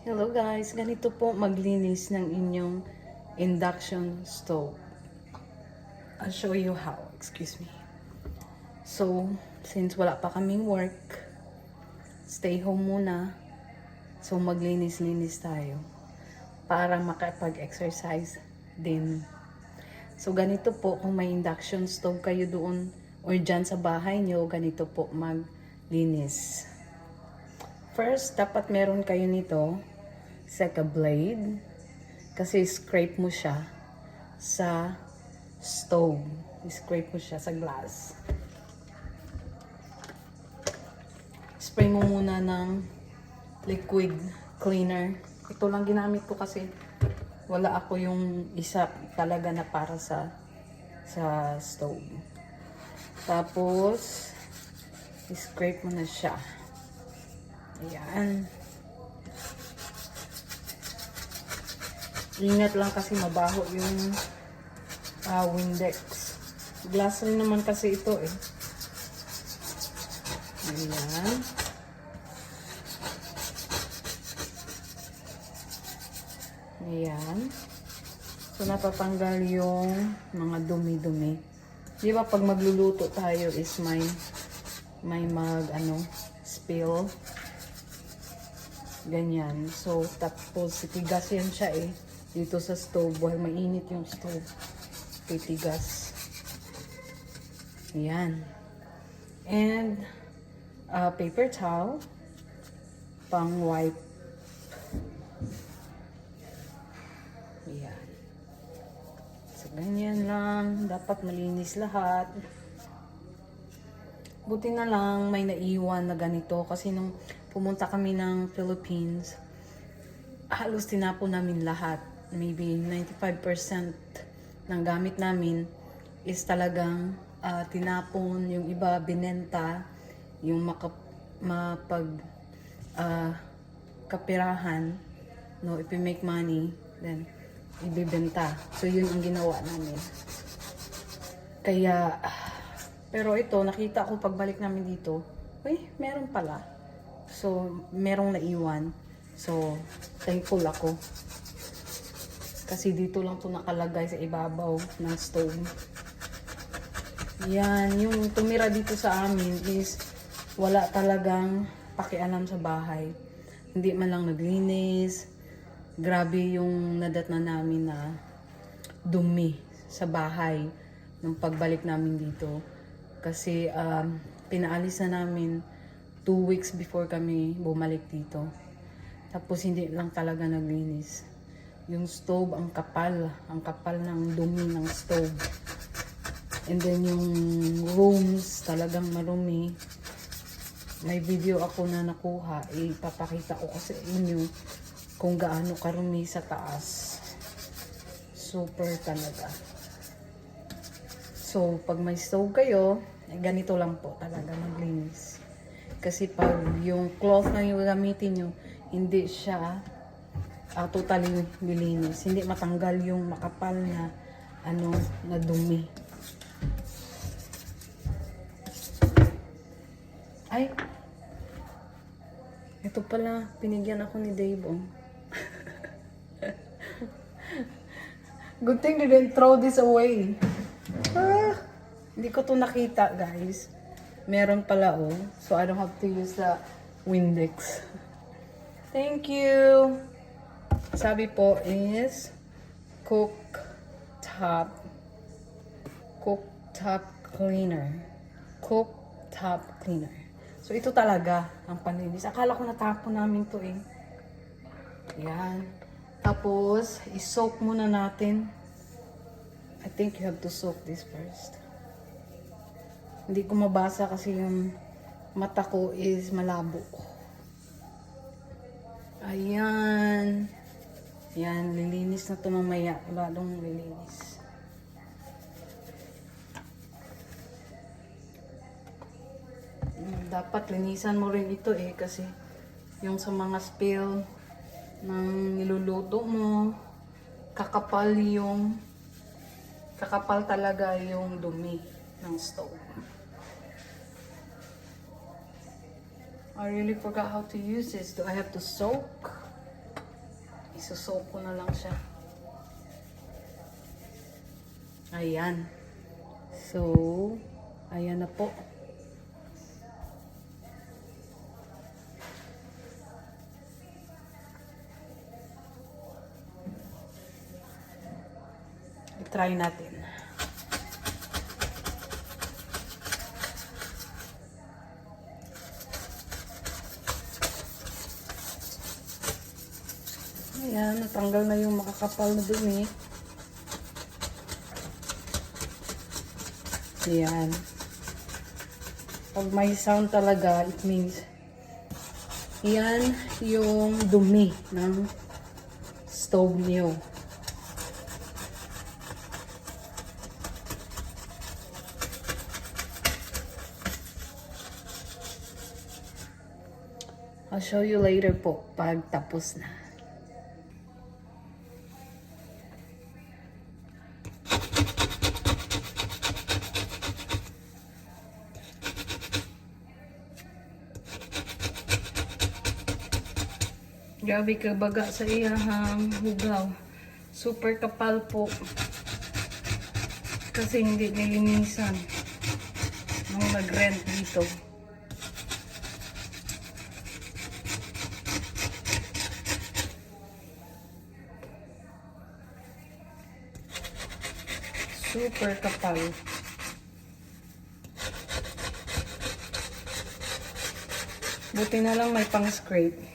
Hello guys, ganito po maglinis ng inyong induction stove. I'll show you how, excuse me. So, since wala pa kaming work, stay home muna. So, maglinis-linis tayo para makapag-exercise din. So, ganito po kung may induction stove kayo doon or dyan sa bahay nyo, ganito po maglinis. First, dapat meron kayo nito like a blade kasi scrape mo siya sa stove. Scrape mo siya sa glass. Spray mo muna ng liquid cleaner. Ito lang ginamit ko kasi wala ako yung isa talaga na para sa stove. Tapos scrape mo na siya. Ayan. Ingat lang kasi mabaho yung Windex. Glass rin naman kasi ito eh. Ayan. Ayan. So, natatanggal yung mga dumi-dumi. Di ba pag magluluto tayo is may spill. Ganyan. So, tapos titigas yan siya eh. Dito sa stove. While mainit yung stove. Titigas. Ayan. And, paper towel. Pang wipe. Ayan. So, ganyan lang. Dapat malinis lahat. Buti na lang may naiwan na ganito. Kasi nung pumunta kami ng Philippines, halos tinapon namin lahat. Maybe 95% ng gamit namin is talagang tinapon. Yung iba binenta, yung kapirahan, no, if you make money, then ibibenta. So yun ang ginawa namin. Kaya, pero ito, nakita ko pagbalik namin dito, uy, meron pala. So, merong naiwan. So, thankful ako. Kasi dito lang to nakalagay sa ibabaw ng stove. Yan, yung tumira dito sa amin is wala talagang pakialam sa bahay. Hindi man lang naglinis. Grabe yung nadatna namin na dumi sa bahay nung pagbalik namin dito. Kasi pinaalis na namin 2 weeks before kami bumalik dito. Tapos hindi lang talaga naglinis. Yung stove, ang kapal ng dumi ng stove. And then yung rooms, talagang marumi. May video ako na nakuha, ipapakita ko kasi inyo kung gaano karumi sa taas. Super talaga. So, pag may stove kayo, ganito lang po talaga maglinis. Kasi pag yung cloth na yung gamitin nyo, hindi siya totally nilinis. Hindi matanggal yung makapal na na dumi. Ay! Ito pala, pinigyan ako ni Dave, oh. Good thing they didn't throw this away. Hindi ko to nakita, guys. Meron pala, oh. So, I don't have to use the Windex. Thank you! Sabi po is cooktop cleaner. Cooktop cleaner. So, ito talaga ang panlinis. Akala ko natapon namin to eh. Yan. Tapos, i-soak muna natin. I think you have to soak this first. Hindi ko mabasa kasi yung mata ko is malabo. Ayan. Yan, lilinis na ito mamaya. Lalong lilinis. Dapat linisan mo rin ito eh kasi yung sa mga spill ng niluluto mo, kakapal talaga yung dumi ng stove. I really forgot how to use this. Do I have to soak? Isusok ko na lang siya. Ayan. So, ayan na po. I-try natin. Ayan, natanggal na yung makakapal na dumi. Ayan. Pag may sound talaga, it means yan yung dumi ng stove niyo. I'll show you later po pag tapos na. Grabe ka baga sa iyahang hugaw. Super kapal po. Kasi hindi nilinisan nung nag-rent dito. Super kapal. Buti na lang may pang-scrape.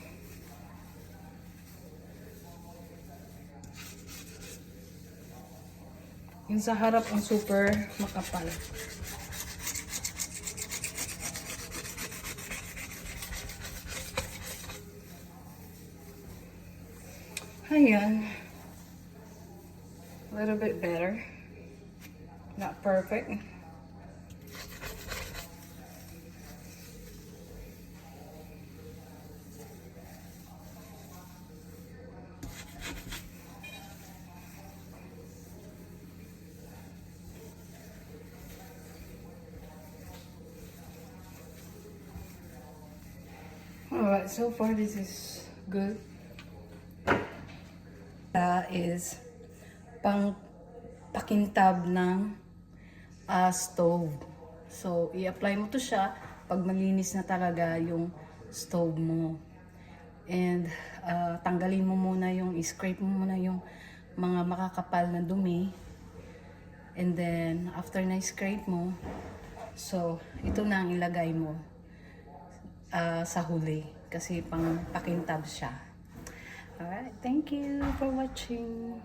Yung sa harap ang super makapal. Ayan. A little bit better. Not perfect. Alright, so far this is good. Is pang pakintab ng stove. So, i-apply mo to siya pag malinis na talaga yung stove mo. And tanggalin mo muna yung, i-scrape mo muna yung mga makakapal na dumi. And then, after na-scrape mo, so, ito na ang ilagay mo sa huli. Kasi pang pakintab siya. Alright, thank you for watching.